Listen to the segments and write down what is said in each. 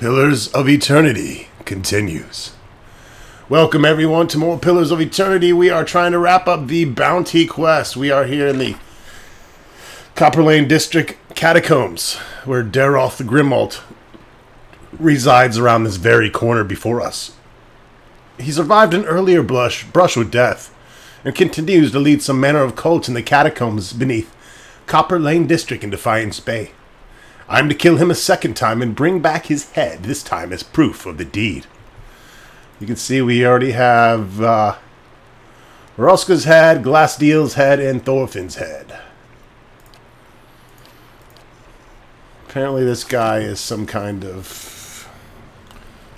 Pillars of Eternity continues. Welcome everyone to more Pillars of Eternity. We are trying to wrap up the bounty quest. We are here in the Copper Lane District Catacombs, where Daroth the Grimalt resides around this very corner before us. He survived an earlier brush with death, and continues to lead some manner of cults in the catacombs beneath Copper Lane District in Defiance Bay. I'm to kill him a second time and bring back his head, this time as proof of the deed. You can see we already have Roska's head, Glassdeal's head, and Thorfinn's head. Apparently this guy is some kind of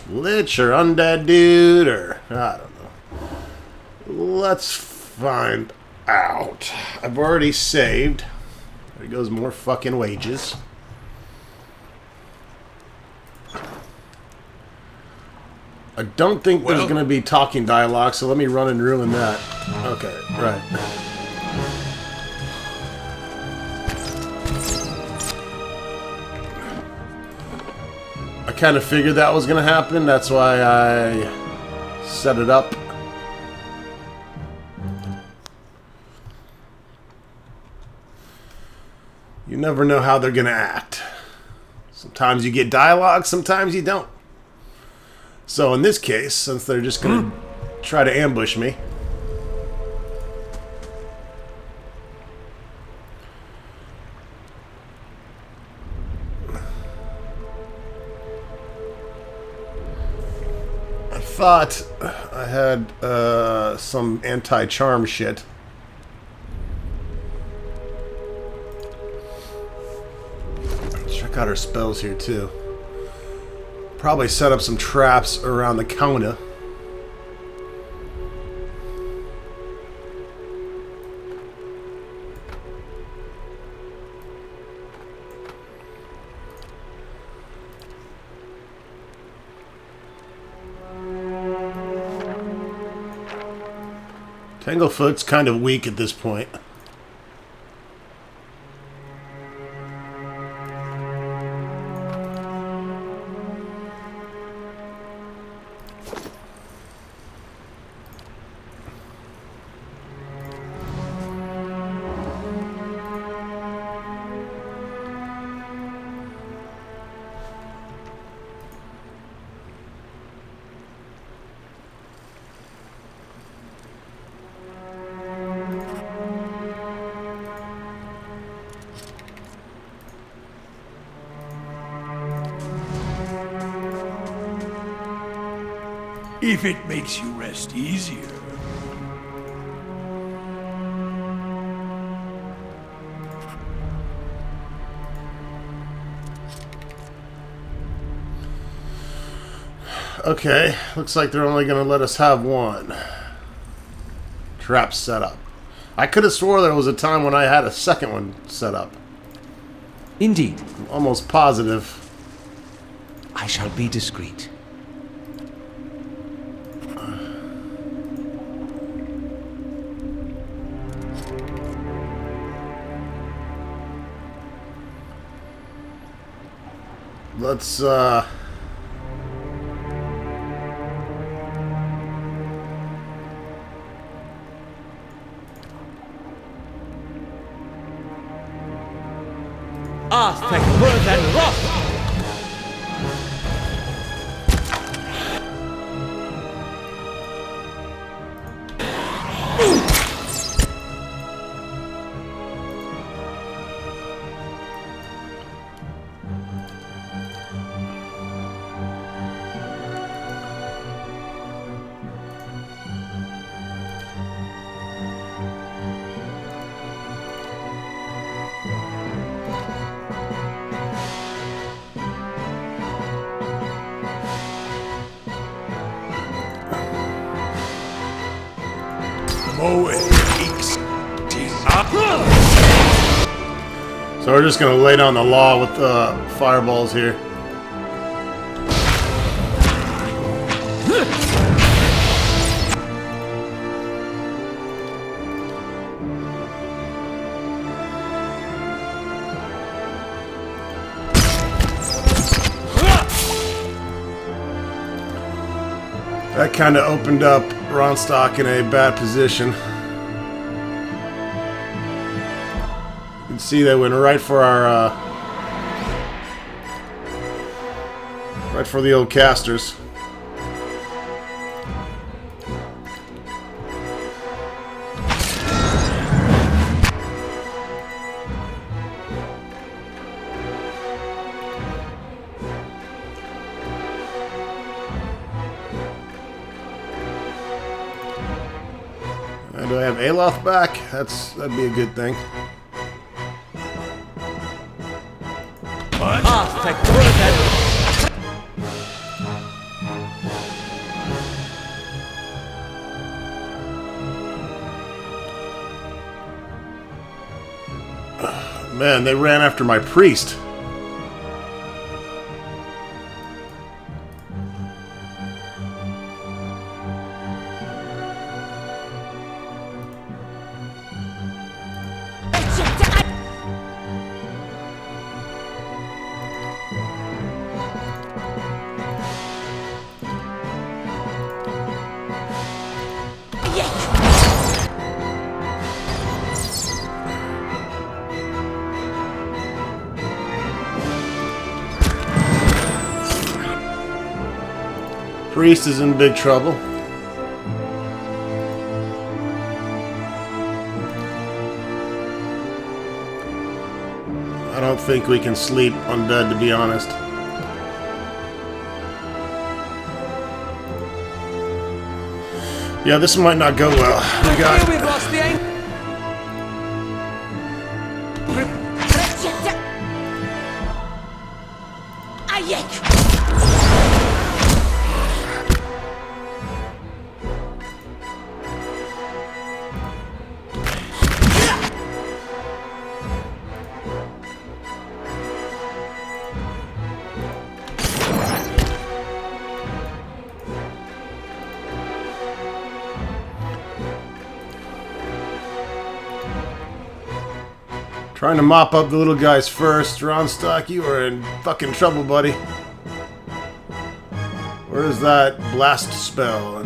lich or undead dude, or I don't know. Let's find out. I've already saved. There goes more fucking wages. I don't think there's going to be talking dialogue, so let me run and ruin that. Okay, right. I kind of figured that was going to happen. That's why I set it up. You never know how they're going to act. Sometimes you get dialogue, sometimes you don't. So in this case, since they're just going to try to ambush me, I thought I had some anti-charm shit. Let's check out our spells here too. Probably set up some traps around the counter. Tanglefoot's kind of weak at this point. If it makes you rest easier. Okay, looks like they're only going to let us have one. Trap set up. I could have swore there was a time when I had a second one set up. Indeed. I'm almost positive. I shall be discreet. Let's, Aztec birth and wrath! So we're just going to lay down the law with fireballs here. That kind of opened up Ronstock in a bad position. You can see they went right for our, right for the old casters. And do I have Aloth back? That'd be a good thing. Perfect word and Man, they ran after my priest. Priest is in big trouble. I don't think we can sleep undead, to be honest. Yeah, this might not go well. We got... we've lost the anchor. Trying to mop up the little guys first. Ronstock, you are in fucking trouble, buddy. Where's that blast spell?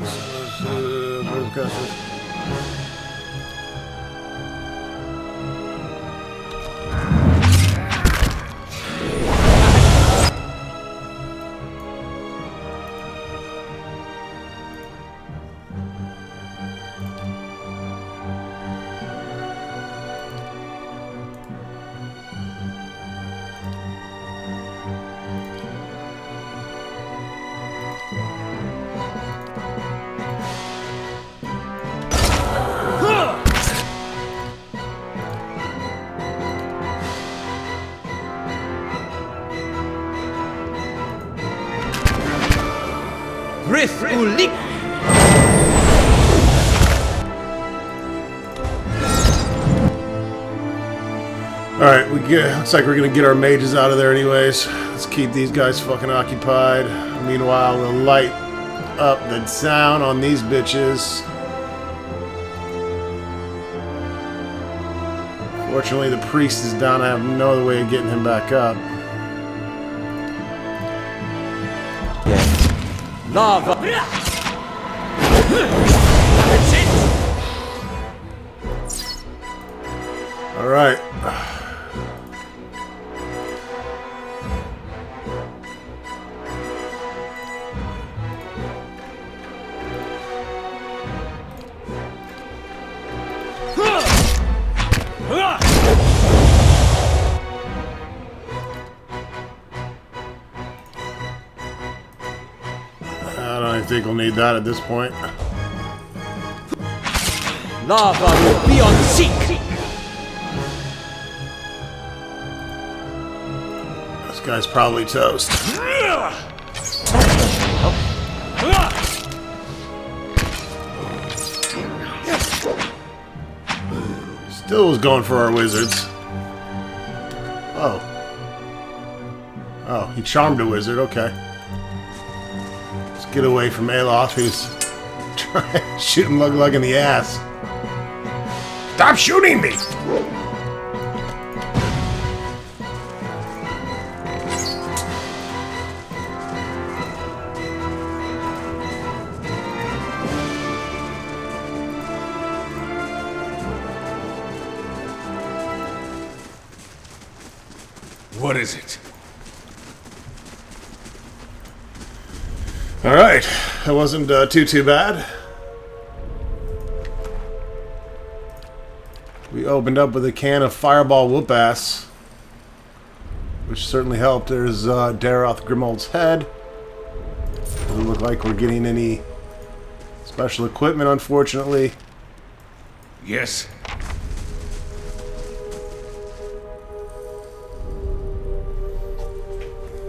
Rith Ulik. Alright, looks like we're gonna get our mages out of there anyways. Let's keep these guys fucking occupied. Meanwhile, we'll light up the sound on these bitches. Fortunately, the priest is down. I have no other way of getting him back up. Lava. Alright. I think we'll need that at this point. Lava will be on seek. This guy's probably toast. Still was going for our wizards. Oh. Oh, he charmed a wizard, okay. Get away from Aloth, who's trying to shoot him Lug in the ass. Stop shooting me! is it? Alright, that wasn't too bad. We opened up with a can of Fireball Whoop-Ass, which certainly helped. There's Daroth Grimold's head. Doesn't look like we're getting any special equipment, unfortunately. Yes.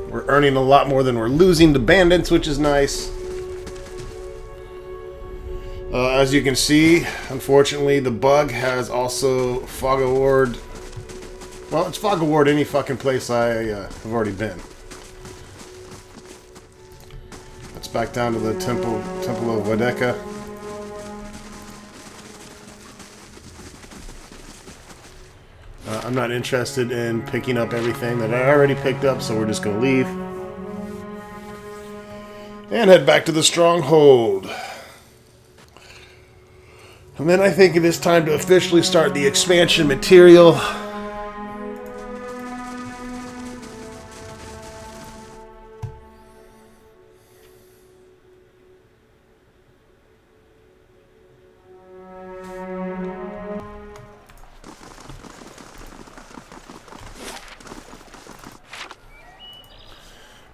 We're earning a lot more than we're losing to bandits, which is nice. As you can see, unfortunately, the bug has also Fog of Ward. Well, it's Fog of Ward any fucking place I have already been. Let's back down to the Temple of Wadeka. I'm not interested in picking up everything that I already picked up, so we're just going to leave. And head back to the Stronghold. And then I think it is time to officially start the expansion material.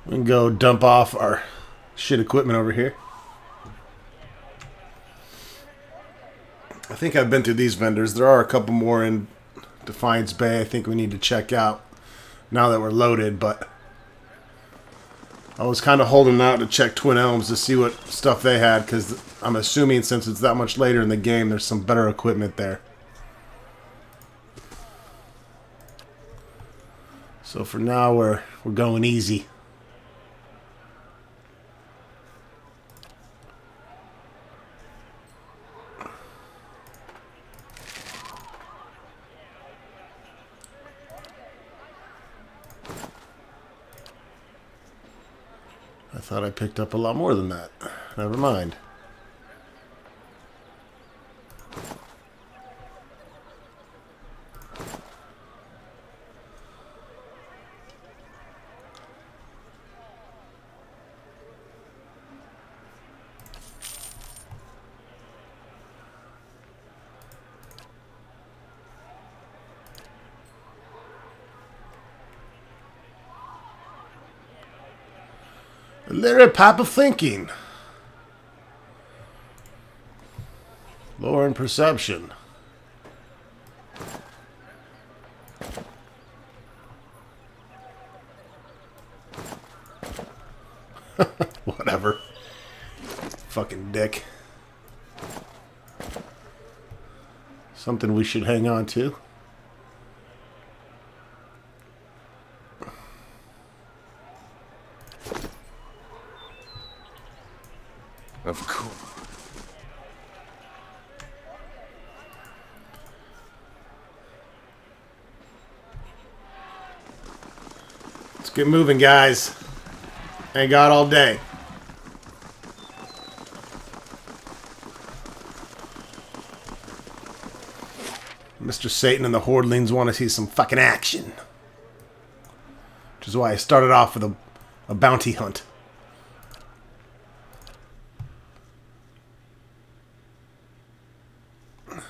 We can go dump off our shit equipment over here. I think I've been through these vendors. There are a couple more in Defiance Bay I think we need to check out now that we're loaded, but I was kind of holding out to check Twin Elms to see what stuff they had, because I'm assuming since it's that much later in the game, there's some better equipment there. So for now, we're going easy. I thought I picked up a lot more than that. Never mind. A little pop of thinking. Lore and perception. Whatever. Fucking dick. Something we should hang on to. Of course. Let's get moving, guys. Ain't got all day. Mr. Satan and the Hordelings want to see some fucking action. Which is why I started off with a bounty hunt.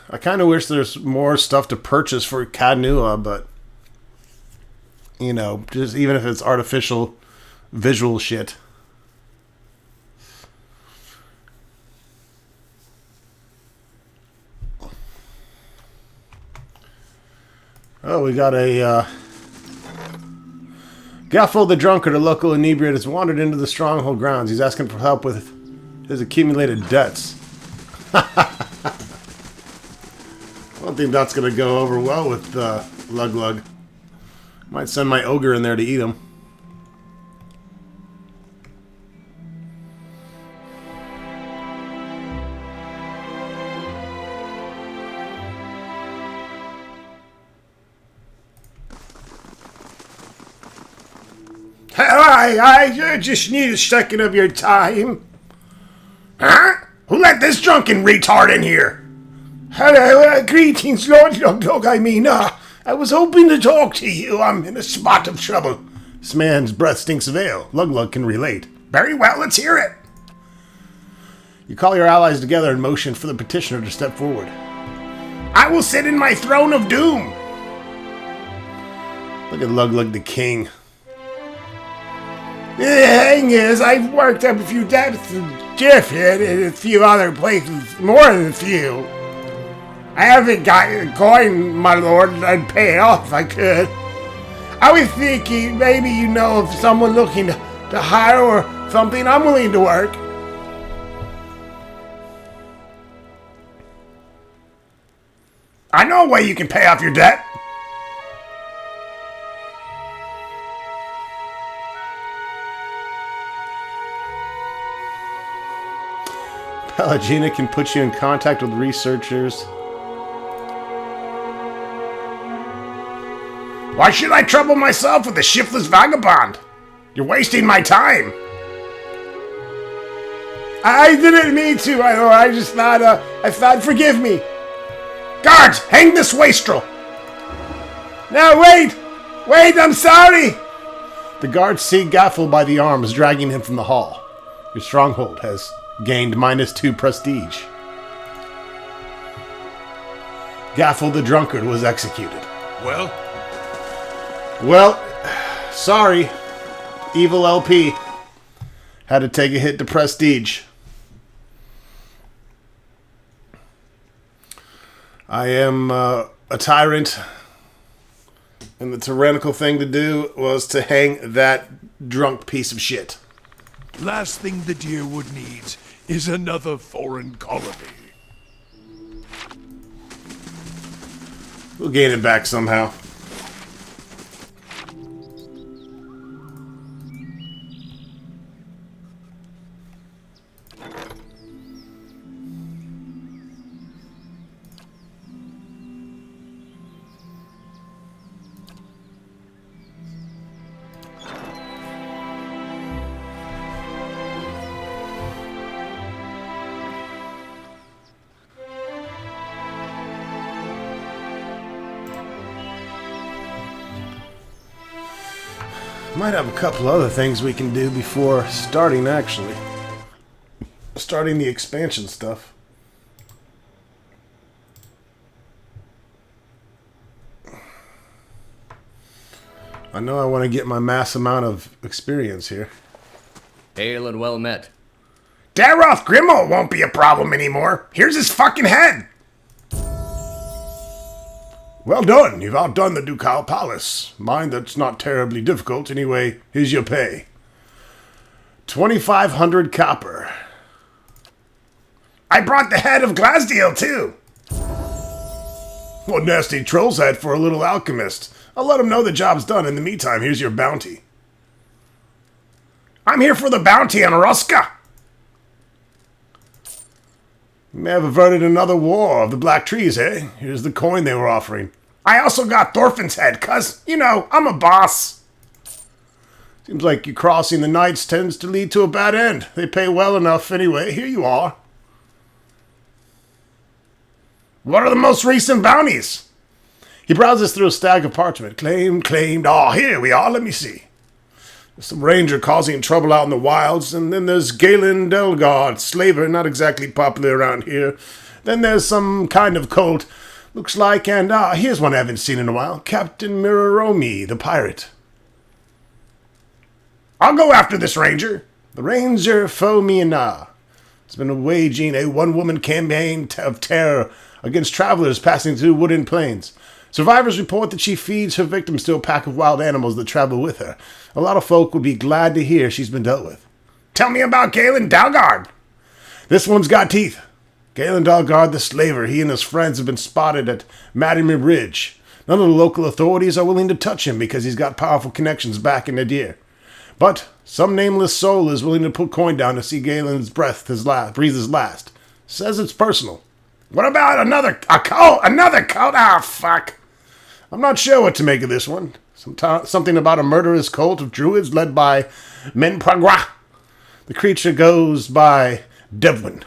I kind of wish there's more stuff to purchase for Kadnua, but you know, just even if it's artificial visual shit. Oh, we got a Gaffo the Drunkard, a local inebriate, has wandered into the stronghold grounds. He's asking for help with his accumulated debts. I don't think that's going to go over well with Lug Lug. Might send my ogre in there to eat him. I just need a second of your time. Huh? Who let this drunken retard in here? Hello, greetings, Lord Lug Lug. I mean, I was hoping to talk to you. I'm in a spot of trouble. This man's breath stinks of ale. Lug can relate. Very well, let's hear it. You call your allies together and motion for the petitioner to step forward. I will sit in my throne of doom. Look at Lug the king. The thing is, I've worked up a few depths of Jiffin and a few other places, more than a few. I haven't got a coin, my lord, and I'd pay it off if I could. I was thinking maybe you know of someone looking to hire or something. I'm willing to work. I know a way you can pay off your debt. Pelagina can put you in contact with researchers. Why should I trouble myself with a shiftless vagabond? You're wasting my time. I didn't mean to, my lord. I just thought, forgive me. Guards, hang this wastrel. No, wait, I'm sorry. The guards see Gaffel by the arms, dragging him from the hall. Your stronghold has gained -2 prestige. Gaffel the drunkard was executed. Well, sorry. Evil LP had to take a hit to prestige. I am a tyrant, and the tyrannical thing to do was to hang that drunk piece of shit. Last thing the Dyrwood needs is another foreign colony. We'll gain it back somehow. Might have a couple other things we can do before starting, actually. Starting the expansion stuff. I know I want to get my mass amount of experience here. Hail and well met. Daroth Grimold won't be a problem anymore. Here's his fucking head. Well done. You've outdone the Ducal Palace. Mind that's not terribly difficult. Anyway, here's your pay. 2,500 copper. I brought the head of Glasdale, too. What nasty troll's head for a little alchemist. I'll let him know the job's done. In the meantime, here's your bounty. I'm here for the bounty on Ruska. You may have averted another war of the Black Trees, eh? Here's the coin they were offering. I also got Thorfinn's head, cuz, you know, I'm a boss. Seems like you crossing the Knights tends to lead to a bad end. They pay well enough anyway. Here you are. What are the most recent bounties? He browses through a stack of parchment. Claimed. Oh, here we are. Let me see. There's some ranger causing trouble out in the wilds, and then there's Galen Delgard, slaver, not exactly popular around here. Then there's some kind of cult, looks like, and here's one I haven't seen in a while. Captain Miroromi, the pirate. I'll go after this ranger. The Ranger Fomiana has been waging a one-woman campaign of terror against travelers passing through wooded plains. Survivors report that she feeds her victims to a pack of wild animals that travel with her. A lot of folk would be glad to hear she's been dealt with. Tell me about Galen Dalgard. This one's got teeth. Galen Dalgard, the slaver, he and his friends have been spotted at Madame Ridge. None of the local authorities are willing to touch him because he's got powerful connections back in Nadir. But some nameless soul is willing to put coin down to see Galen's breathe his last. Says it's personal. What about another cult? Another cult? Ah, fuck. I'm not sure what to make of this one. Something about a murderous cult of druids led by Menpragra. The creature goes by Devwin,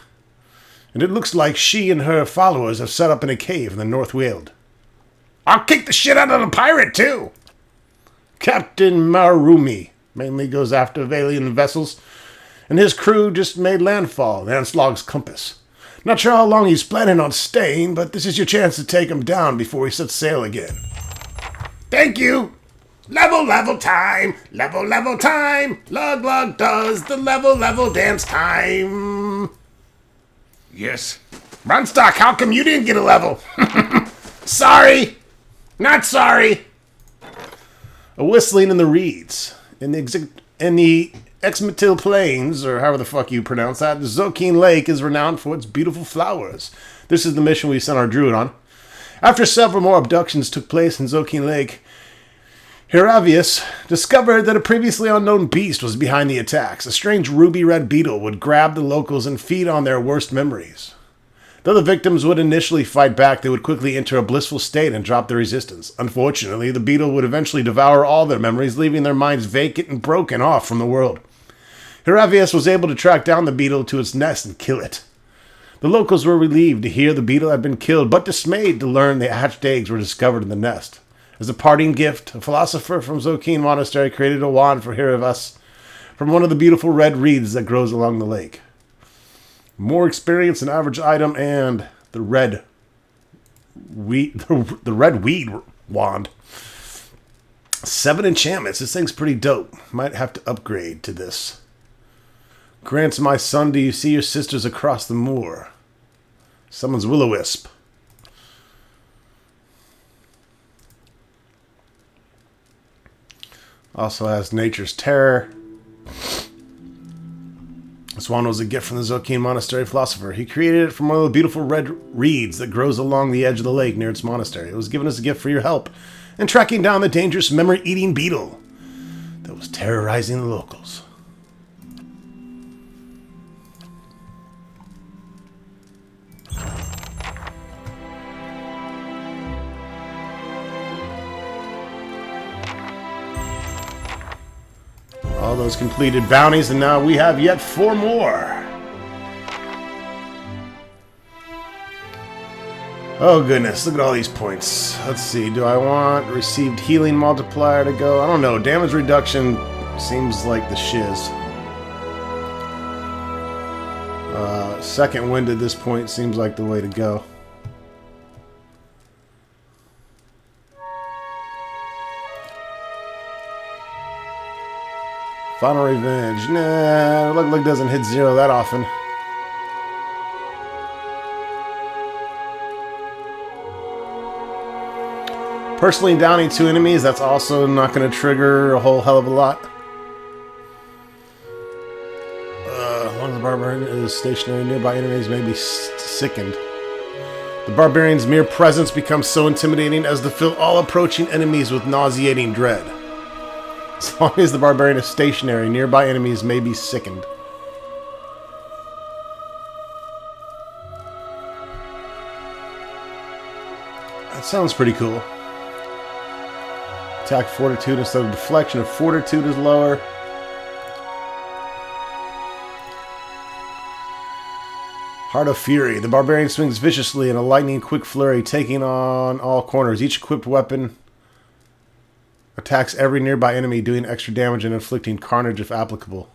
and it looks like she and her followers have set up in a cave in the North Weald. I'll kick the shit out of the pirate, too. Captain Marumi mainly goes after alien vessels, and his crew just made landfall in Anslog's compass. Not sure how long he's planning on staying, but this is your chance to take him down before he sets sail again. Thank you. Level time. Level time. Lug does the level dance time. Yes. Runstock, how come you didn't get a level? Sorry. Not sorry. A whistling in the reeds. In the Exmatil Plains, or however the fuck you pronounce that, the Zokeen Lake is renowned for its beautiful flowers. This is the mission we sent our druid on. After several more abductions took place in Zokeen Lake, Heravius discovered that a previously unknown beast was behind the attacks. A strange ruby-red beetle would grab the locals and feed on their worst memories. Though the victims would initially fight back, they would quickly enter a blissful state and drop their resistance. Unfortunately, the beetle would eventually devour all their memories, leaving their minds vacant and broken off from the world. Heravius was able to track down the beetle to its nest and kill it. The locals were relieved to hear the beetle had been killed, but dismayed to learn the hatched eggs were discovered in the nest. As a parting gift, a philosopher from Zokeen Monastery created a wand for Heravius from one of the beautiful red reeds that grows along the lake. More experience than average item, and the red weed wand. 7 enchantments. This thing's pretty dope. Might have to upgrade to this. Grants, my son, do you see your sisters across the moor? Summons Will-O-Wisp. Also has Nature's Terror. This wand was a gift from the Zokeen Monastery philosopher. He created it from one of the beautiful red reeds that grows along the edge of the lake near its monastery. It was given as a gift for your help in tracking down the dangerous memory-eating beetle that was terrorizing the locals. All those completed bounties, and now we have yet 4 more. Oh goodness, look at all these points. Let's see, do I want received healing multiplier to go? I don't know, damage reduction seems like the shiz. Second wind at this point seems like the way to go. Final Revenge. Nah, luck doesn't hit 0 that often. Personally downing 2 enemies, that's also not going to trigger a whole hell of a lot. One of the barbarian is stationary nearby enemies may be sickened. The barbarian's mere presence becomes so intimidating as to fill all approaching enemies with nauseating dread. As long as the barbarian is stationary, nearby enemies may be sickened. That sounds pretty cool. Attack fortitude instead of deflection. If fortitude is lower. Heart of Fury. The barbarian swings viciously in a lightning quick flurry, taking on all corners. Each equipped weapon attacks every nearby enemy, doing extra damage and inflicting carnage if applicable.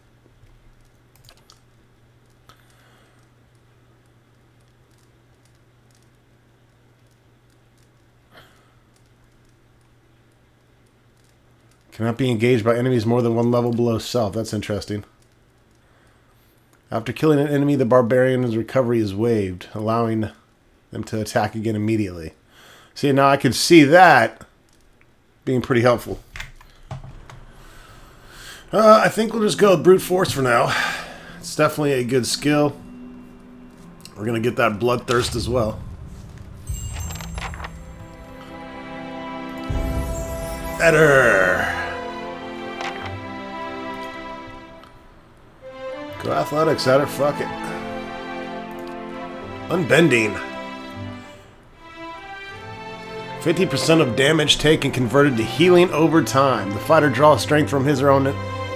Cannot be engaged by enemies more than 1 level below self. That's interesting. After killing an enemy, the barbarian's recovery is waived, allowing them to attack again immediately. See, now I can see that being pretty helpful. I think we'll just go with Brute Force for now. It's definitely a good skill. We're going to get that Bloodthirst as well. Better. Go athletics at it, fuck it. Unbending. 50% of damage taken converted to healing over time. The fighter draws strength from his or own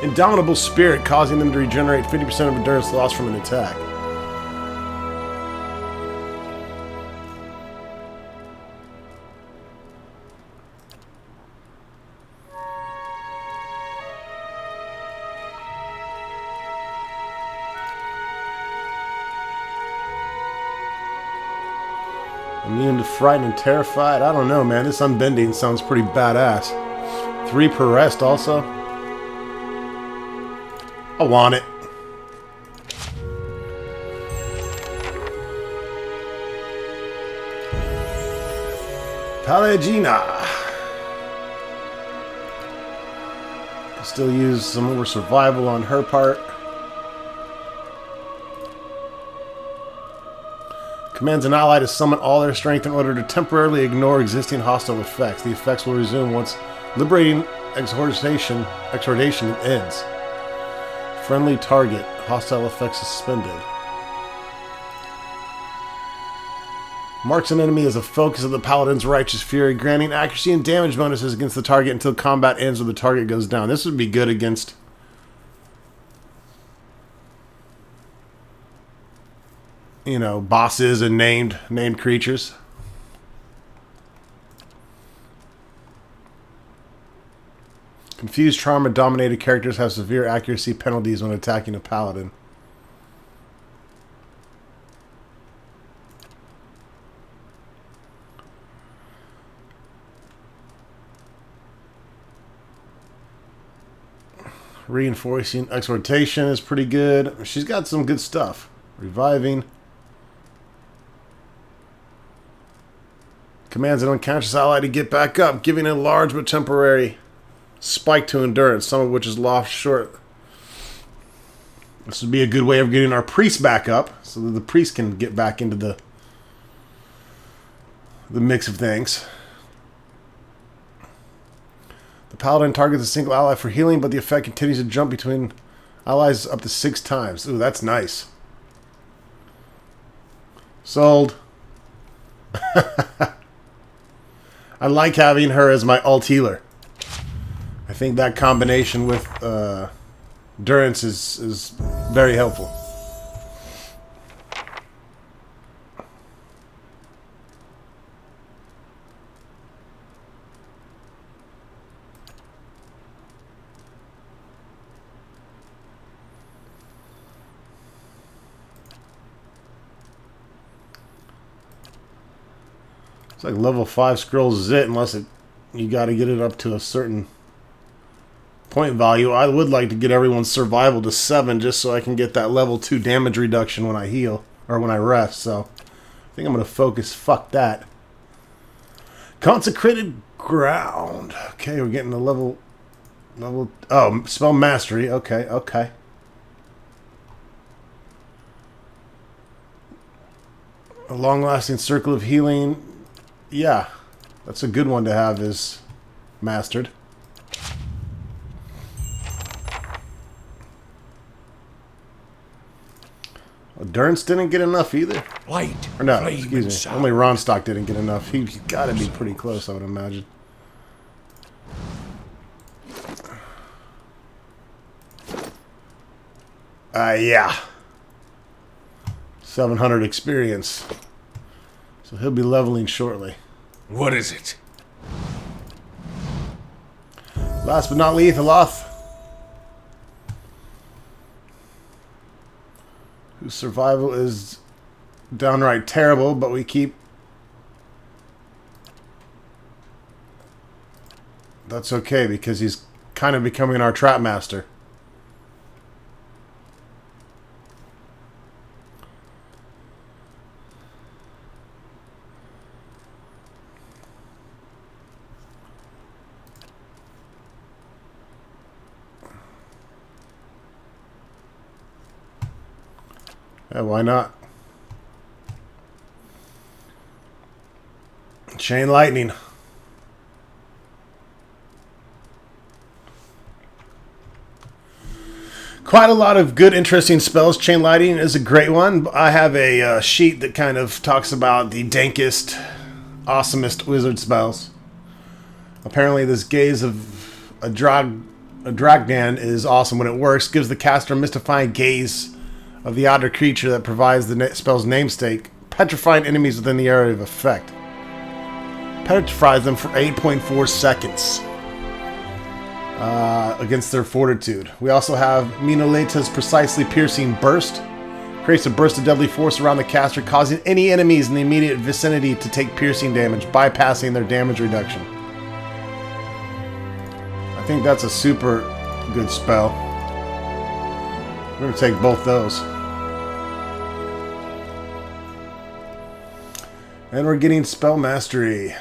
indomitable spirit, causing them to regenerate 50% of endurance lost from an attack. Immune to frightened and terrified. I don't know, man. This unbending sounds pretty badass. 3 per rest also. I want it. Pallegina. Can still use some more survival on her part. Commands an ally to summon all their strength in order to temporarily ignore existing hostile effects. The effects will resume once liberating exhortation ends. Friendly target. Hostile effects suspended. Marks an enemy as a focus of the Paladin's Righteous Fury, granting accuracy and damage bonuses against the target until combat ends or the target goes down. This would be good against... you know, bosses and named creatures. Confused, trauma, dominated characters have severe accuracy penalties when attacking a paladin. Reinforcing exhortation is pretty good. She's got some good stuff. Reviving. Commands an unconscious ally to get back up, giving a large but temporary spike to endurance, some of which is lost short. This would be a good way of getting our priest back up, so that the priest can get back into the mix of things. The paladin targets a single ally for healing, but the effect continues to jump between allies up to 6 times. Ooh, that's nice. Sold. I like having her as my ult healer. I think that combination with Durance is very helpful. It's like level 5 scrolls is it, unless you got to get it up to a certain point value. I would like to get everyone's survival to 7 just so I can get that level 2 damage reduction when I heal, or when I rest, so I think I'm going to focus, fuck that. Consecrated Ground. Okay, we're getting the level, oh, Spell Mastery, okay. A long-lasting circle of healing. Yeah, that's a good one to have is mastered. Well, Durance didn't get enough either. Light, Or no, flame, excuse me. and sound. Only Ronstock didn't get enough. He's got to be pretty close, I would imagine. Yeah. 700 experience. So he'll be leveling shortly. What is it? Last but not least, Aloth. Whose survival is downright terrible, but we keep... That's okay, because he's kind of becoming our trap master. Yeah, why not? Chain Lightning. Quite a lot of good, interesting spells. Chain Lightning is a great one. I have a sheet that kind of talks about the dankest, awesomest wizard spells. Apparently, this Gaze of a Dragdan is awesome when it works. Gives the caster a mystifying gaze of the outer creature that provides the spell's namesake, petrifying enemies within the area of effect. Petrifies them for 8.4 seconds against their fortitude. We also have Minoleta's Precisely Piercing Burst. Creates a burst of deadly force around the caster, causing any enemies in the immediate vicinity to take piercing damage, bypassing their damage reduction. I think that's a super good spell. We're going to take both those. And we're getting Spell Mastery.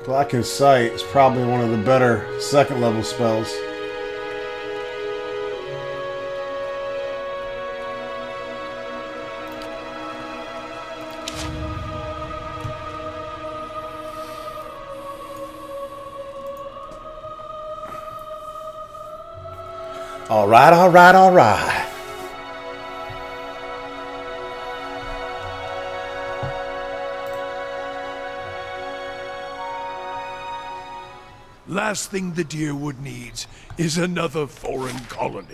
Blackened Sight is probably one of the better second level spells. Alright, alright, alright. Last thing the Deerwood needs is another foreign colony.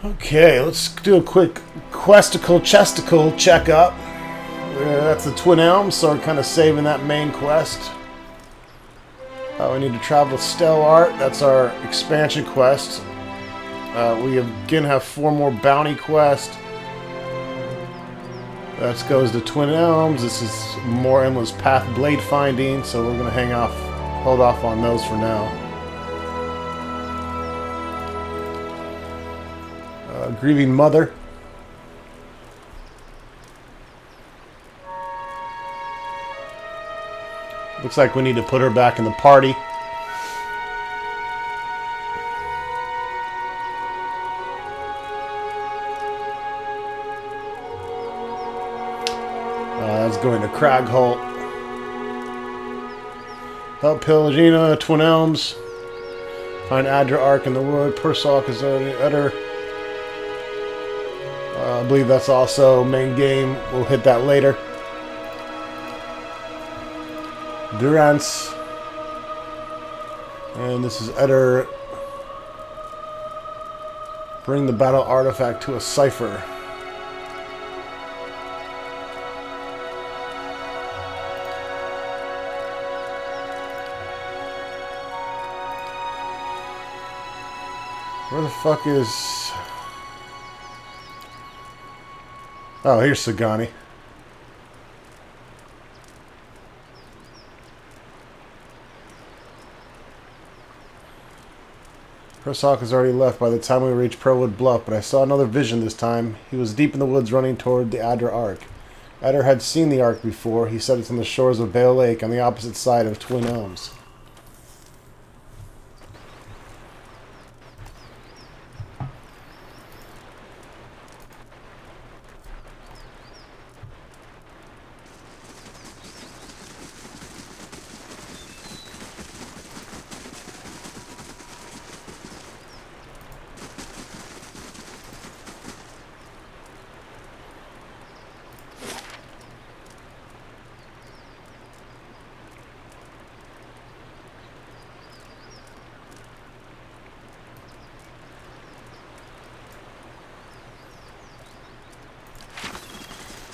Okay, let's do a quick chesticle checkup. That's the Twin Elms, so we're kind of saving that main quest. We need to travel with Stellart. That's our expansion quest. We again have 4 more bounty quests. That goes to Twin Elms. This is more Endless Path blade finding, so we're going to hold off on those for now. Grieving Mother. Looks like we need to put her back in the party. That's going to Cragholt. Help Pelagina, Twin Elms. Find Adra Ark in the wood. Persalk is already Utter. I believe that's also main game. We'll hit that later. Durance. And this is Eder. Bring the battle artifact to a cipher. Where the fuck is... Oh, here's Sagani. Persalk has already left by the time we reached Pearlwood Bluff, but I saw another vision this time. He was deep in the woods running toward the Adra Ark. Adra had seen the Ark before. He said it's on the shores of Vale Lake on the opposite side of Twin Elms.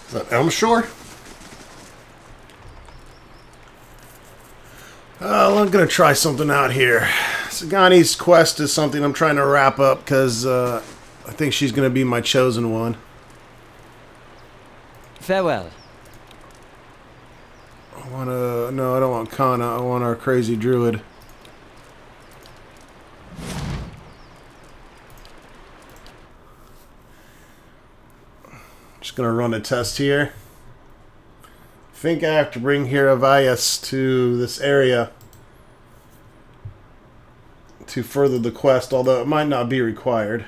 Is that Elmshore? I'm going to try something out here. Sagani's quest is something I'm trying to wrap up because I think she's going to be my chosen one. Farewell. No, I don't want Kana. I want our crazy druid. Just going to run a test here. I think I have to bring Hiravias to this area to further the quest, although it might not be required.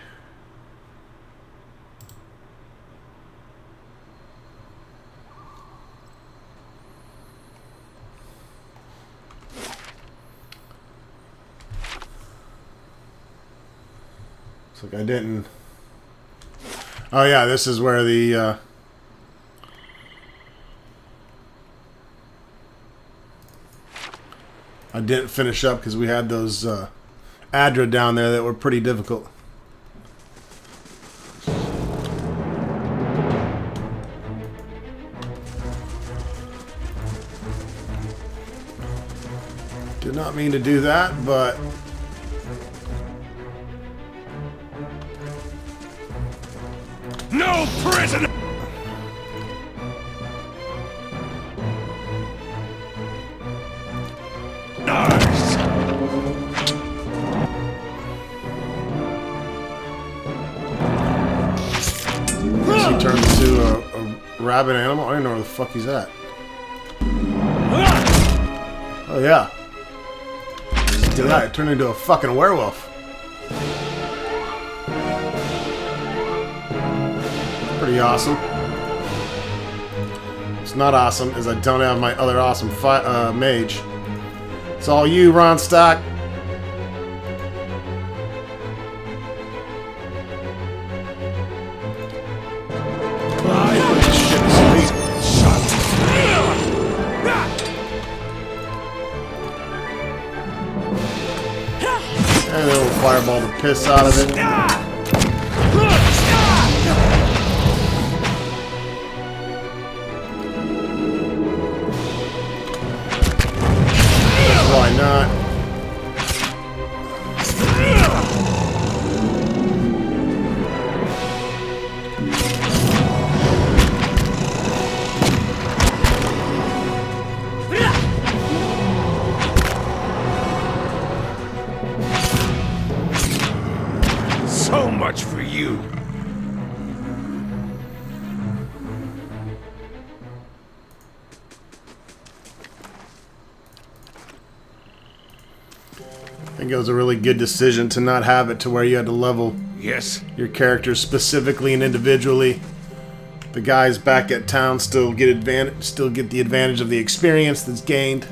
Looks like I didn't. Oh yeah, this is where the I didn't finish up because we had those Adra down there that were pretty difficult. Did not mean to do that, but No prisoner! Nice! he turned into a rabid animal. I don't know where the fuck he's at. Oh yeah. Look at that, it turned into a fucking werewolf. Pretty awesome. It's not awesome, as I don't have my other awesome mage. It's all you, Ron Stock. And then we'll fireball the piss out of it. Why not? So much for you. I think it was a really good decision to not have it to where you had to level Yes. your characters specifically and individually. The guys back at town still get the advantage of the experience that's gained.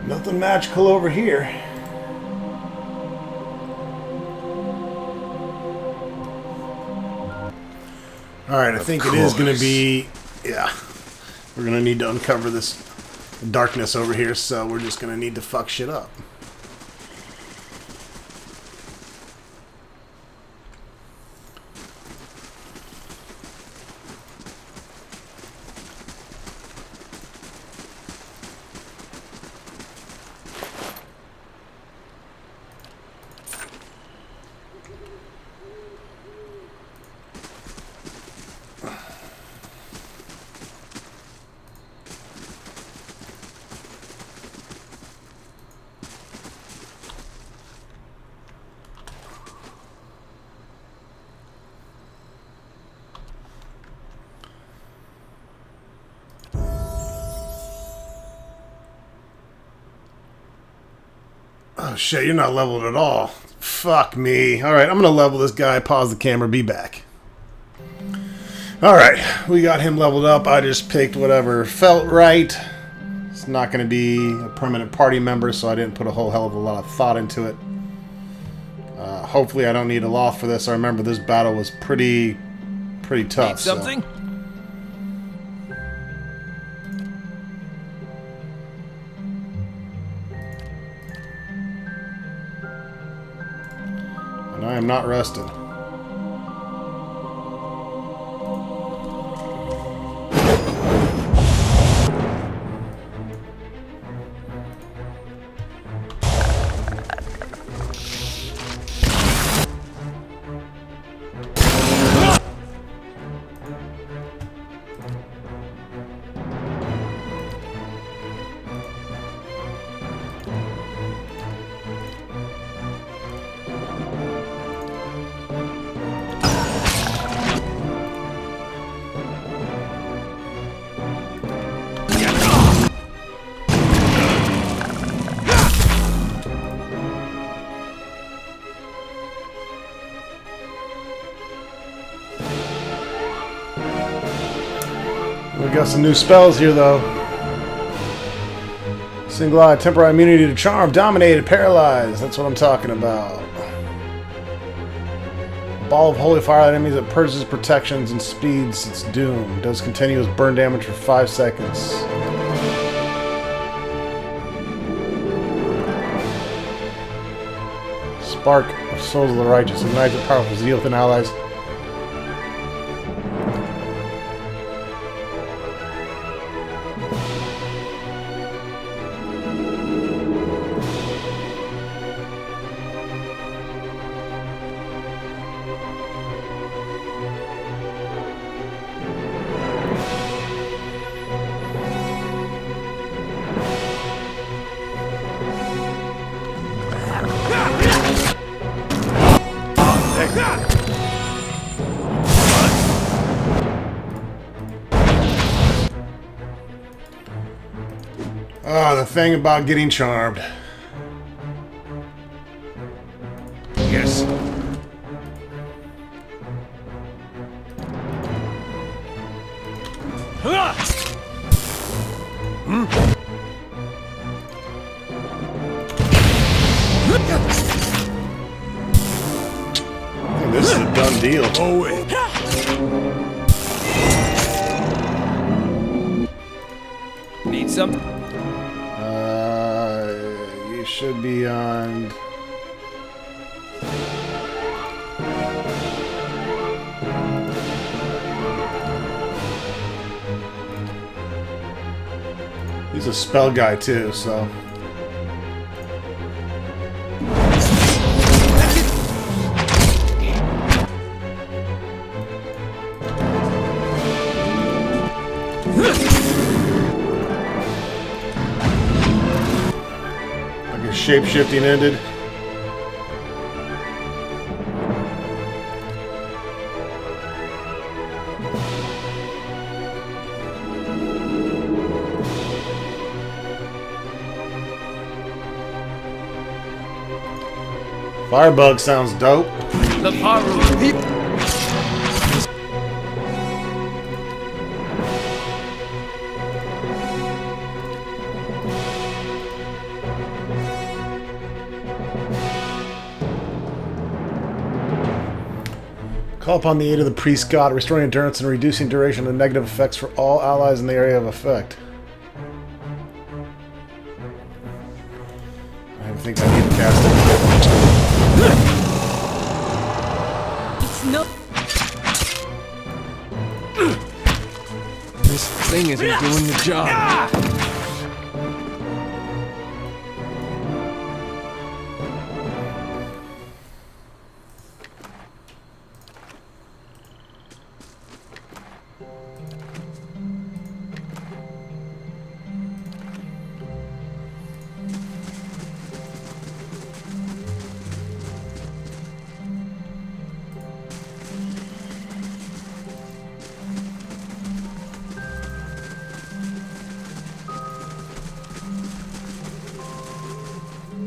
Nothing magical over here. Alright, I think it is going to be... Yeah. We're going to need to uncover this darkness over here, so we're just going to need to fuck shit up. Oh shit, you're not leveled at all. Fuck me. Alright, I'm gonna level this guy, pause the camera, be back. Alright, we got him leveled up. I just picked whatever felt right. It's not gonna be a permanent party member, so I didn't put a whole hell of a lot of thought into it. Hopefully I don't need a loft for this. I remember this battle was pretty tough. Need something? And I am not rested. We got some new spells here, though. Single eye, temporary immunity to charm, dominated, paralyzed. That's what I'm talking about. Ball of holy fire enemies that purges protections and speeds its doom. Does continuous burn damage for 5 seconds. Spark of Souls of the Righteous. Ignites a powerful zeal within allies. Ah, the thing about getting charmed. Yes. I think this is a done deal. Oh, wait. Need some? You should be on. He's a spell guy too, so. Like his shape-shifting ended. Firebug sounds dope. The Paru. Call upon the aid of the priest god, restoring endurance and reducing duration of negative effects for all allies in the area of effect. I think I need to cast it. It's no. This thing isn't doing the job.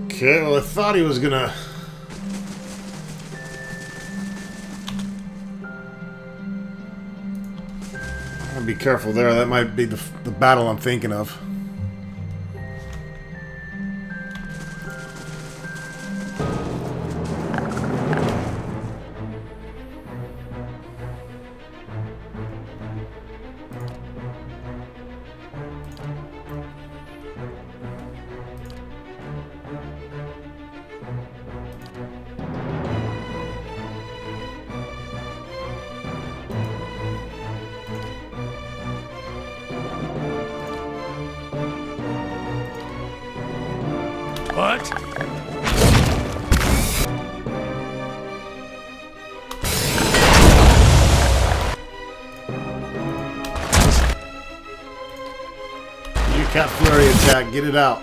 Okay, well I thought he was gonna... I'll be careful there, that might be the battle I'm thinking of. What? Your cat flurry attack, get it out.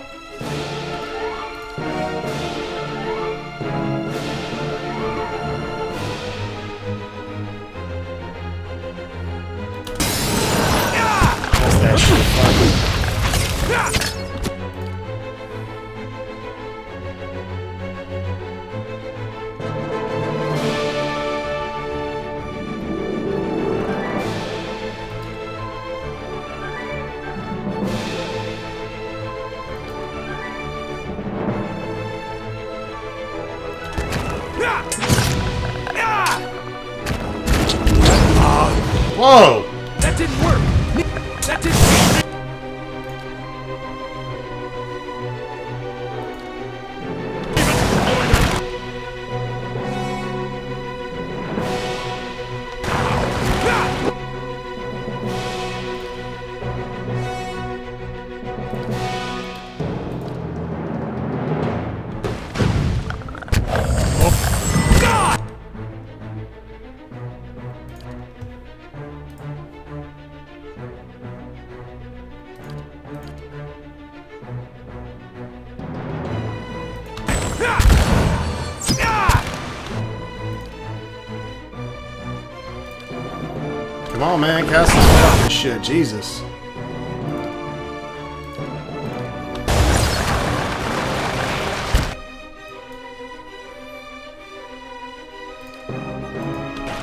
That's that shit fucking. Whoa! That didn't work! That didn't... Come on, man, cast this fucking shit, Jesus.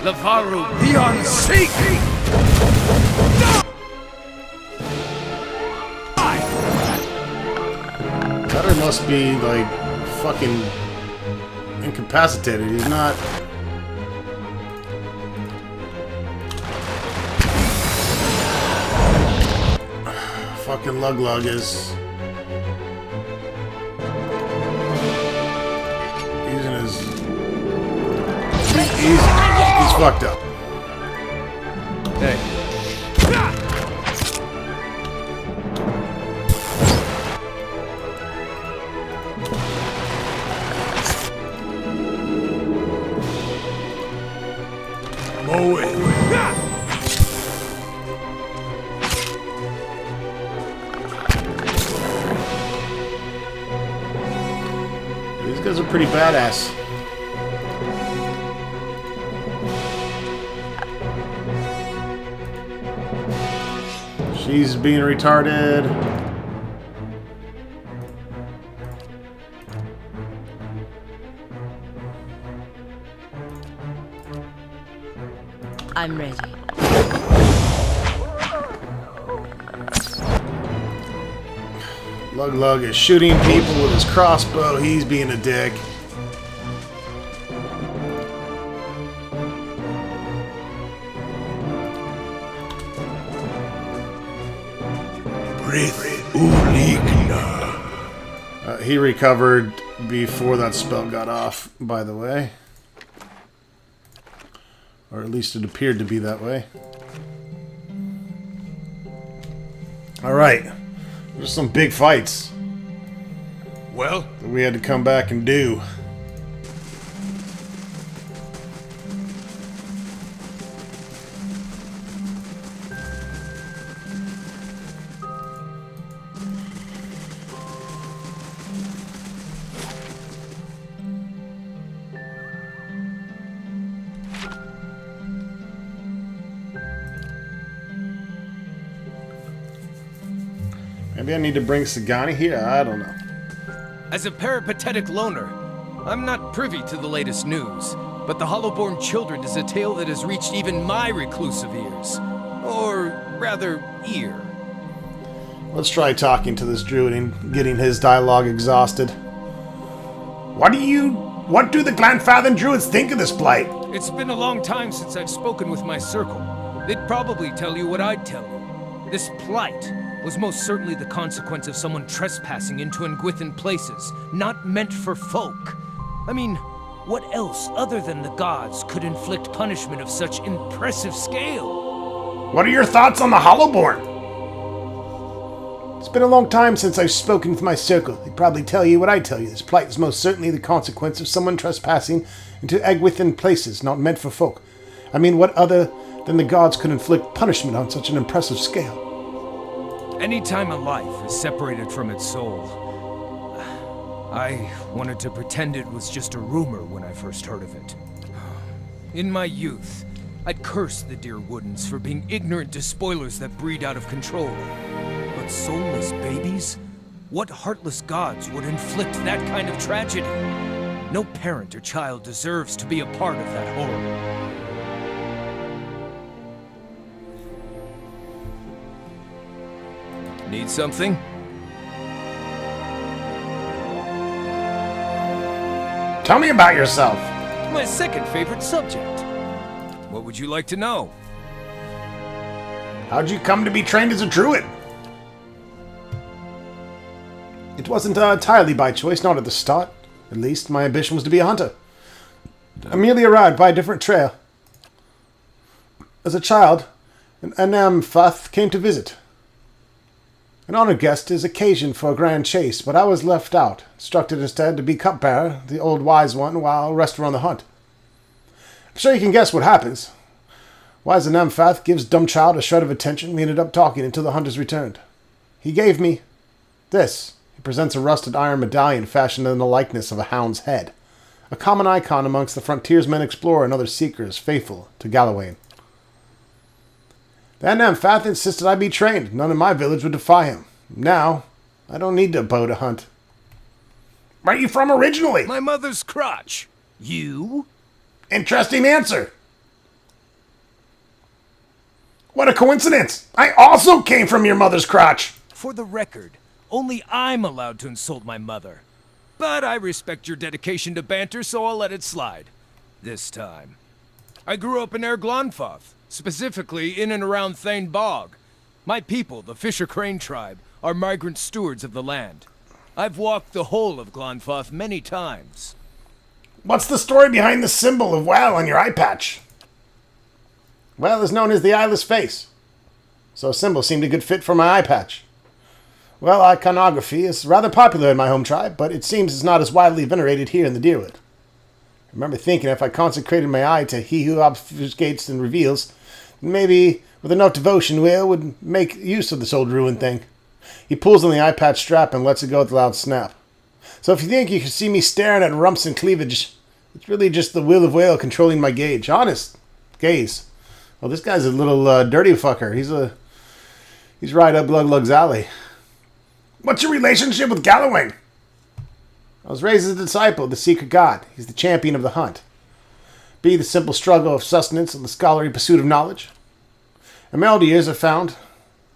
Lavaru! Beyond seek! Cutter must be, like, fucking incapacitated. He's not... Fucking Lug is... using his... He's fucked up. Hey. Mow it. These guys are pretty badass. She's being retarded. I'm ready. Lug is shooting people with his crossbow. He's being a dick. He recovered before that spell got off, by the way. Or at least it appeared to be that way. Alright. There's some big fights Well, that we had to come back and do. Maybe I need to bring Sagani here? I don't know. As a peripatetic loner, I'm not privy to the latest news, but the Hollowborn Children is a tale that has reached even my reclusive ears. Or, rather, ear. Let's try talking to this druid and getting his dialogue exhausted. What do the Glanfathen druids think of this plight? It's been a long time since I've spoken with my circle. They'd probably tell you what I'd tell you. This plight was most certainly the consequence of someone trespassing into Engwithan places, not meant for folk. I mean, what else other than the gods could inflict punishment of such impressive scale? What are your thoughts on the Hollowborn? It's been a long time since I've spoken with my circle. They'd probably tell you what I tell you. This plight is most certainly the consequence of someone trespassing into Engwithan places, not meant for folk. I mean, what other than the gods could inflict punishment on such an impressive scale? Any time a life is separated from its soul, I wanted to pretend it was just a rumor when I first heard of it. In my youth, I'd cursed the dear Woodens for being ignorant despoilers that breed out of control. But soulless babies? What heartless gods would inflict that kind of tragedy? No parent or child deserves to be a part of that horror. Need something? Tell me about yourself. My second favorite subject. What would you like to know? How'd you come to be trained as a druid? It wasn't entirely by choice, not at the start. At least, my ambition was to be a hunter. I merely arrived by a different trail. As a child, an Anamfath came to visit. An honored guest is occasion for a grand chase, but I was left out, instructed instead to be cupbearer, the old wise one, while the rest were on the hunt. I'm sure you can guess what happens. Wise Anamfath gives dumb child a shred of attention. We ended up talking until the hunters returned. He gave me this. He presents a rusted iron medallion fashioned in the likeness of a hound's head, a common icon amongst the frontiersmen, explorer, and other seekers faithful to Galawain. The Anamfath insisted I be trained. None in my village would defy him. Now, I don't need a bow to hunt. Where are you from originally? My mother's crotch. You? Interesting answer. What a coincidence! I also came from your mother's crotch! For the record, only I'm allowed to insult my mother. But I respect your dedication to banter, so I'll let it slide. This time. I grew up in Glonfoth, specifically in and around Thane Bog. My people, the Fisher Crane tribe, are migrant stewards of the land. I've walked the whole of Glonfoth many times. What's the story behind the symbol of Well on your eye patch? Well is known as the eyeless face, so a symbol seemed a good fit for my eye patch. Well, iconography is rather popular in my home tribe, but it seems it's not as widely venerated here in the Deerwood. I remember thinking if I consecrated my eye to he who obfuscates and reveals, maybe with enough devotion Will would make use of this old ruined thing. He pulls on the eye patch strap and lets it go with a loud snap. So if you think you can see me staring at rumps and cleavage, it's really just the will of Whale controlling my gauge. Honest gaze. Well, this guy's a little dirty fucker. He's right up Luglug's alley. What's your relationship with Galawain? I was raised as a disciple of the secret god. He's the champion of the hunt. Be the simple struggle of sustenance and the scholarly pursuit of knowledge. In my elder years I found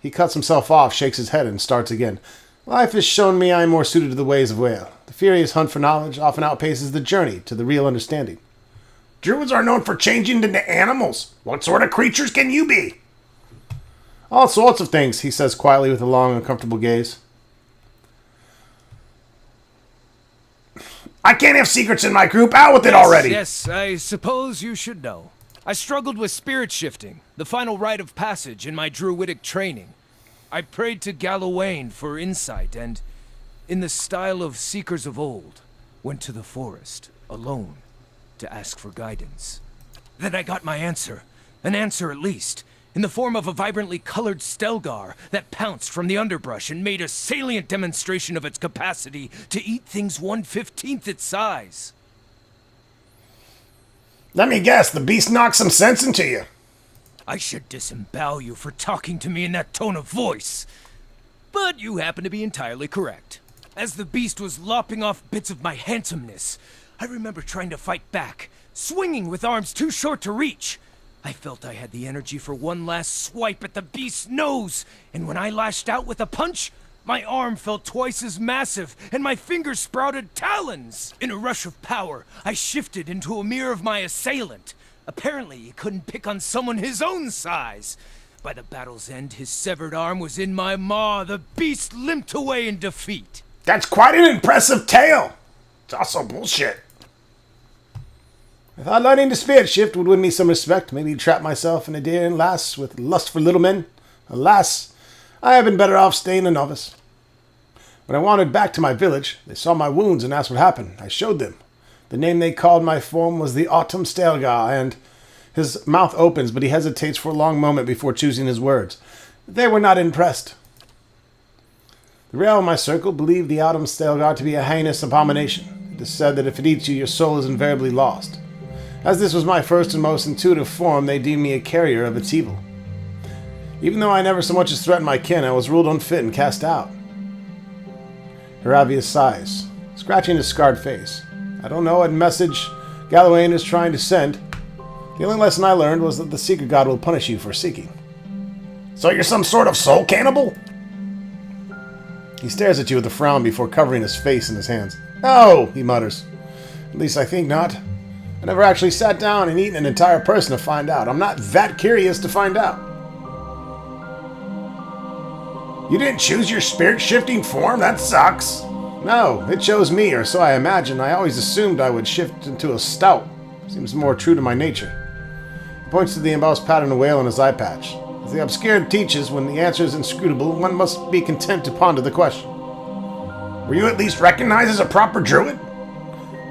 he cuts himself off, shakes his head, and starts again. Life has shown me I am more suited to the ways of Whale. The furious hunt for knowledge often outpaces the journey to the real understanding. Druids are known for changing into animals. What sort of creatures can you be? All sorts of things, he says quietly with a long, uncomfortable gaze. I can't have secrets in my group. Out with it already. Yes, I suppose you should know. I struggled with spirit shifting, the final rite of passage in my druidic training. I prayed to Galawain for insight and, in the style of seekers of old, went to the forest, alone, to ask for guidance. Then I got my answer, an answer at least, in the form of a vibrantly colored Stelgar that pounced from the underbrush and made a salient demonstration of its capacity to eat things 1/15th its size. Let me guess, the beast knocked some sense into you. I should disembowel you for talking to me in that tone of voice. But you happen to be entirely correct. As the beast was lopping off bits of my handsomeness, I remember trying to fight back, swinging with arms too short to reach. I felt I had the energy for one last swipe at the beast's nose, and when I lashed out with a punch, my arm felt twice as massive, and my fingers sprouted talons. In a rush of power, I shifted into a mirror of my assailant. Apparently, he couldn't pick on someone his own size. By the battle's end, his severed arm was in my maw. The beast limped away in defeat. That's quite an impressive tale. It's also bullshit. I thought learning to spirit shift would win me some respect. Maybe trap myself in a deer and lass with lust for little men. Alas, I have been better off staying a novice. When I wandered back to my village, they saw my wounds and asked what happened. I showed them. The name they called my form was the Autumn Stelgar, and his mouth opens, but he hesitates for a long moment before choosing his words. They were not impressed. The real of my circle believed the Autumn Stelgar to be a heinous abomination. It is said that if it eats you, your soul is invariably lost. As this was my first and most intuitive form, they deemed me a carrier of its evil. Even though I never so much as threatened my kin, I was ruled unfit and cast out. Heravius sighs, scratching his scarred face. I don't know what message Galawain is trying to send. The only lesson I learned was that the secret god will punish you for seeking. So you're some sort of soul cannibal? He stares at you with a frown before covering his face in his hands. No, he mutters. At least I think not. I never actually sat down and eaten an entire person to find out. I'm not that curious to find out. You didn't choose your spirit-shifting form? That sucks. No, it chose me, or so I imagine. I always assumed I would shift into a stout. Seems more true to my nature. He points to the embossed pattern of whale on his eye patch. As the obscure teaches, when the answer is inscrutable, one must be content to ponder the question. Were you at least recognized as a proper druid?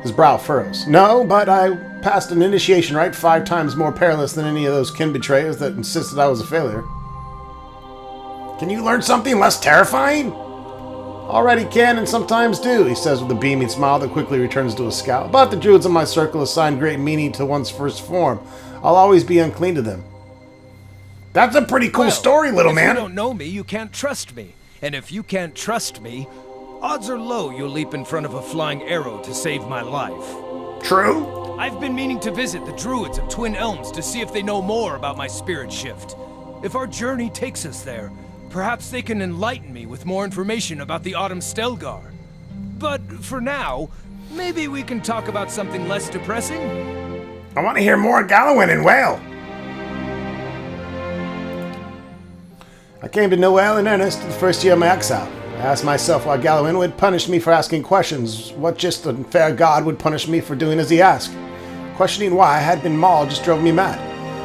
His brow furrows. No, but I passed an initiation rite 5 times more perilous than any of those kin betrayers that insisted I was a failure. Can you learn something less terrifying? Already can and sometimes do, he says with a beaming smile that quickly returns to a scowl. But the druids in my circle assign great meaning to one's first form. I'll always be unclean to them. That's a pretty cool story, little man. If you don't know me, you can't trust me. And if you can't trust me, odds are low you'll leap in front of a flying arrow to save my life. True? I've been meaning to visit the druids of Twin Elms to see if they know more about my spirit shift. If our journey takes us there, perhaps they can enlighten me with more information about the Autumn Stelgar. But for now, maybe we can talk about something less depressing? I want to hear more Gallowin and Whale. I came to know Whale in earnest the first year of my exile. I asked myself why Gallowin would punish me for asking questions, what just unfair god would punish me for doing as he asked. Questioning why I had been mauled just drove me mad.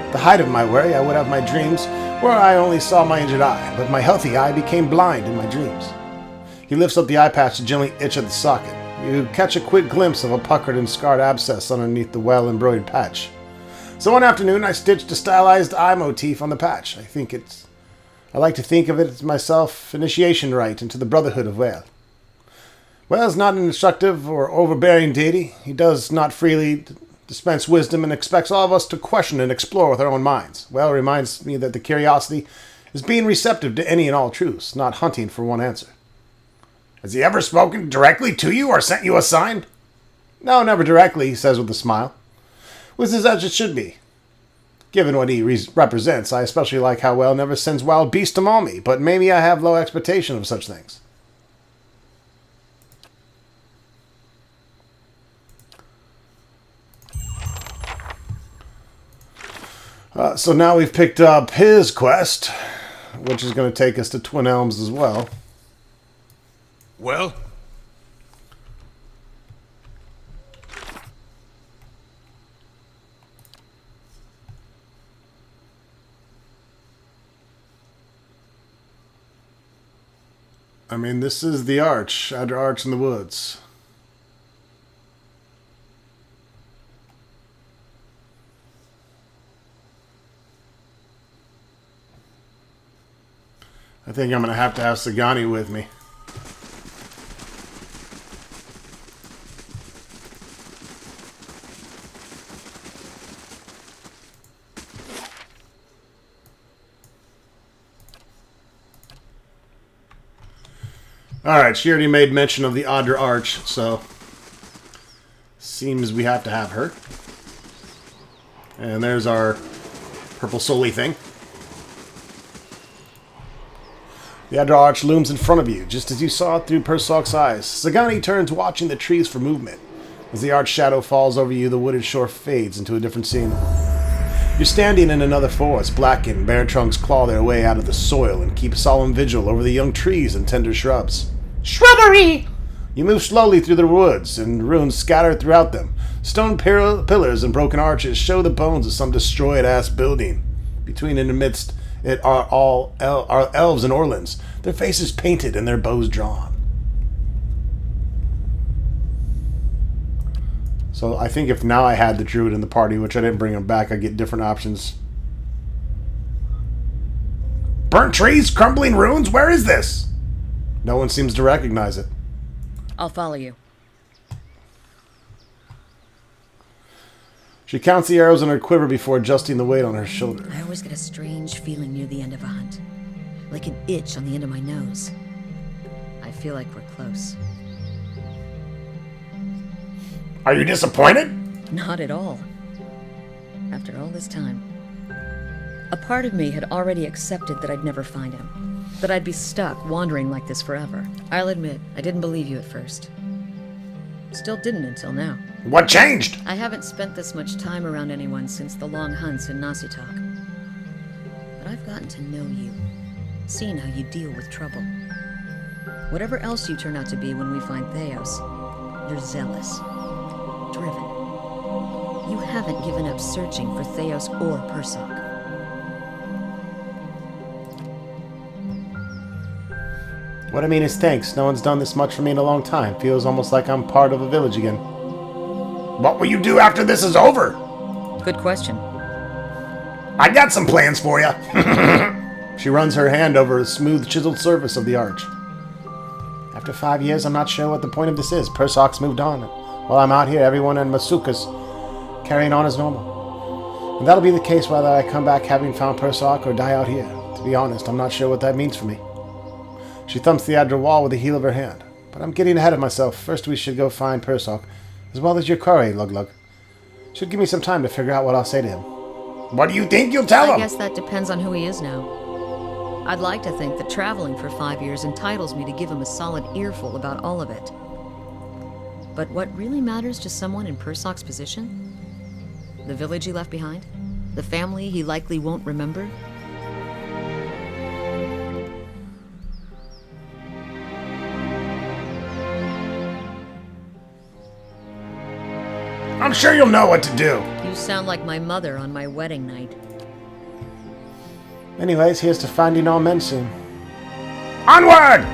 At the height of my worry, I would have my dreams where I only saw my injured eye, but my healthy eye became blind in my dreams. He lifts up the eye patch to gently itch at the socket. You catch a quick glimpse of a puckered and scarred abscess underneath the well-embroidered patch. So one afternoon, I stitched a stylized eye motif on the patch. I like to think of it as my self-initiation rite into the Brotherhood of Whale. Whale is not an instructive or overbearing deity. He does not freely dispense wisdom and expects all of us to question and explore with our own minds. Whale reminds me that the curiosity is being receptive to any and all truths, not hunting for one answer. Has he ever spoken directly to you or sent you a sign? No, never directly, he says with a smile. Which is as it should be. Given what he represents, I especially like how Whale never sends wild beasts to maul me, but maybe I have low expectation of such things. So now we've picked up his quest, which is going to take us to Twin Elms as well. Well? I mean, this is the Arch, Adder Arch in the woods. I think I'm going to have Sagani with me. Alright, she already made mention of the Adder Arch, so seems we have to have her. And there's our purple soul-y thing. The Adder Arch looms in front of you, just as you saw it through Persok's eyes. Sagani turns, watching the trees for movement. As the arch shadow falls over you, the wooded shore fades into a different scene. You're standing in another forest. Blackened, bare trunks claw their way out of the soil and keep solemn vigil over the young trees and tender shrubs. Shrubbery! You move slowly through the woods, and ruins scattered throughout them. Stone pillars and broken arches show the bones of some destroyed-ass building. Between and amidst it are elves and orlins, their faces painted and their bows drawn. So I think if now I had the druid in the party, which I didn't bring him back, I'd get different options. Burnt trees, crumbling ruins, where is this? No one seems to recognize it. I'll follow you. She counts the arrows in her quiver before adjusting the weight on her shoulder. I always get a strange feeling near the end of a hunt. Like an itch on the end of my nose. I feel like we're close. Are you disappointed? Not at all. After all this time. A part of me had already accepted that I'd never find him. That I'd be stuck, wandering like this forever. I'll admit, I didn't believe you at first. Still didn't until now. What changed? I haven't spent this much time around anyone since the long hunts in Nasitok. But I've gotten to know you. seeing how you deal with trouble. Whatever else you turn out to be when we find Theos, you're zealous, driven. You haven't given up searching for Theos or Persoc. What I mean is thanks. No one's done this much for me in a long time. Feels almost like I'm part of a village again. What will you do after this is over? Good question. I got some plans for you. She runs her hand over the smooth, chiseled surface of the arch. After 5 years, I'm not sure what the point of this is. Persoc's moved on. While I'm out here, everyone in Masuka's carrying on as normal. And that'll be the case whether I come back having found Persoc or die out here. To be honest, I'm not sure what that means for me. She thumps the Adra wall with the heel of her hand. But I'm getting ahead of myself. First we should go find Persoc, as well as your quarry, Lug-Lug. Should give me some time to figure out what I'll say to him. What do you think you'll tell him? I guess that depends on who he is now. I'd like to think that traveling for 5 years entitles me to give him a solid earful about all of it. But what really matters to someone in Persoc's position? The village he left behind? The family he likely won't remember? I'm sure you'll know what to do. You sound like my mother on my wedding night. Anyways, here's to finding all men soon. Onward!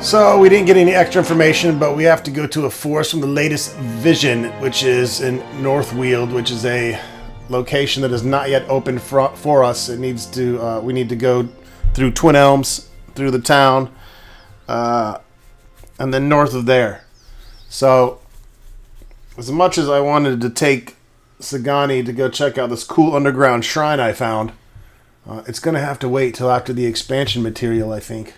So, we didn't get any extra information, but we have to go to a forest from the latest vision, which is in Northweald, which is a location that is not yet open for us. It needs to, we need to go through Twin Elms, through the town, and then north of there. So, as much as I wanted to take Sagani to go check out this cool underground shrine I found, it's going to have to wait till after the expansion material, I think.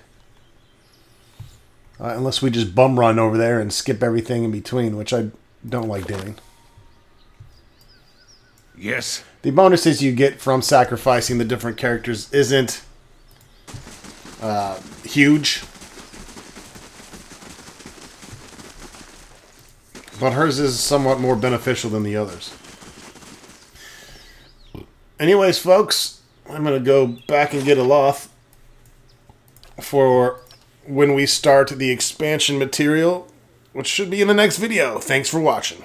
Unless we just bum run over there and skip everything in between, which I don't like doing. Yes? The bonuses you get from sacrificing the different characters isn't huge. But hers is somewhat more beneficial than the others. Anyways, folks, I'm going to go back and get Aloth for when we start the expansion material, which should be in the next video. Thanks for watching.